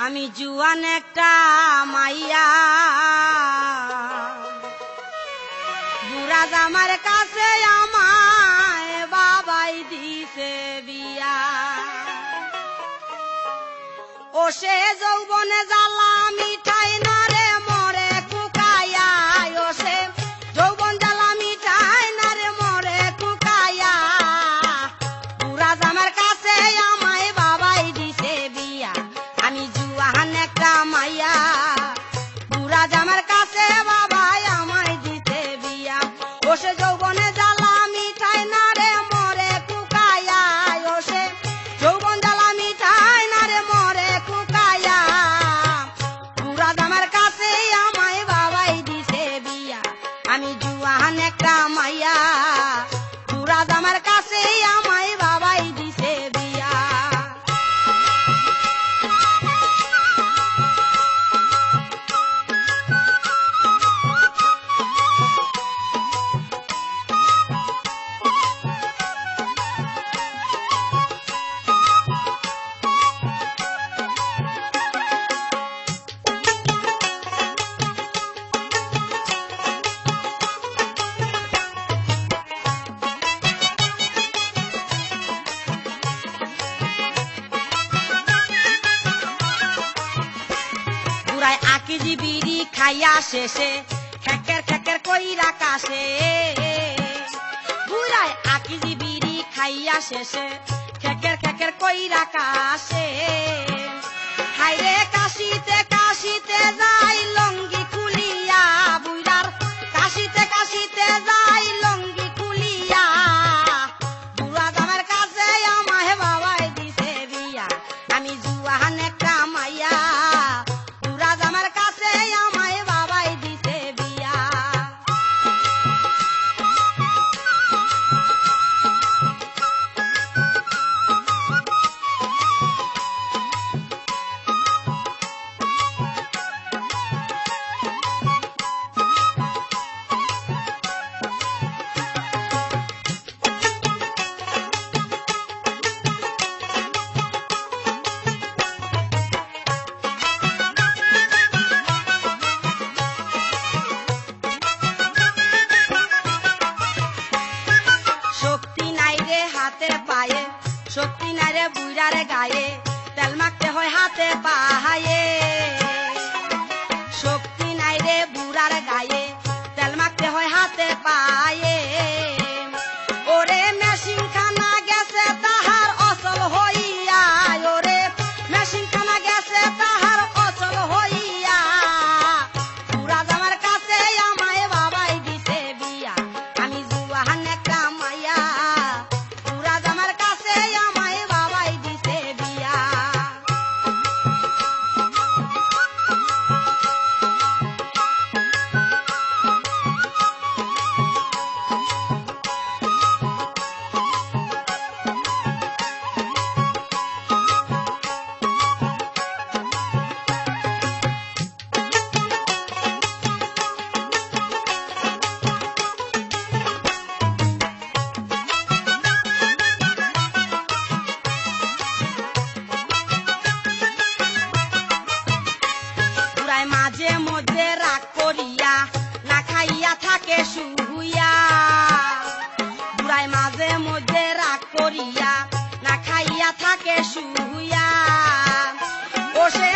আমি জুয়ান একটা মাইয়া বুড়া জামার কাছে আমায় বাবাই দিছে বিয়া। ও সে যৌবনে জ্বালা মিঠাই না রে মরে কুকায়া। ও সে যৌবন জ্বালা মিঠাই না রে মরে কুকায়া। বুড়া জামার কাছে আমায় বাবাই দিছে বিয়া। আমি জুয়ান একটা মাইয়া বুড়া জামার কাছে বাবাই আমায় দিতে বিয়া। ও সে যৌবনে জ্বালা মিঠাই না রে মরে কুকায়া। ও সে যৌবন জ্বালা মিঠাই না রে মরে কুকায়া। বুড়া জামার কাছে আমায় বাবাই দিছে বিয়া। আমি জুয়ান একটা মাইয়া বুড়া জামার কাছে আমায় বাবাই দিছে বিয়া। বুড়ায় আকিজি বিড়ি খাইয়া শেষে খেকের খেকের কইরা কাশে। বুড়ায় আকিজি বিড়ি খাইয়া শেষে খেকের খেকের কইরা কাশে। হাইরে কাশিতে কাশিতে যাই লঙ্গি খুলিয়া। বুড়ার কাশিতে কাশিতে যাই লঙ্গি খুলিয়া। বুড়া জামার কাছে আমায় বাবাই দিছে বিয়া। আমি জুয়ান একটা মাইয়া বুড়া জামার কাছে আমায় বাবাই দিছে বিয়া। শক্তি নাই রে হাতে পায়ে শক্তি নাই রে বুড়ার গায়ে তেল মাখতে হয় হাতে পায়ে। শক্তি নাই রে বুড়ার গায়ে তেল মাখতে হয় হাতে পায়ে। ওরে মেশিন খানা গেছে তাহার অচল হইয়া। ওরে মেশিন খানা গেছে তাহার অচল হইয়া। বুড়া জামার কাছে আমায় বাবাই দিছে বিয়া। আমি জুয়ান একটা মাইয়া বুড়া জামার কাছে আমায় বাবাই দিছে বিয়া। বুড়ায় মাঝে মধ্যে রাগ করিয়া না খাইয়া থাকে শুইয়া। বুড়ায় মাঝে মধ্যে রাগ করিয়া না খাইয়া থাকে শুইয়া। ও সে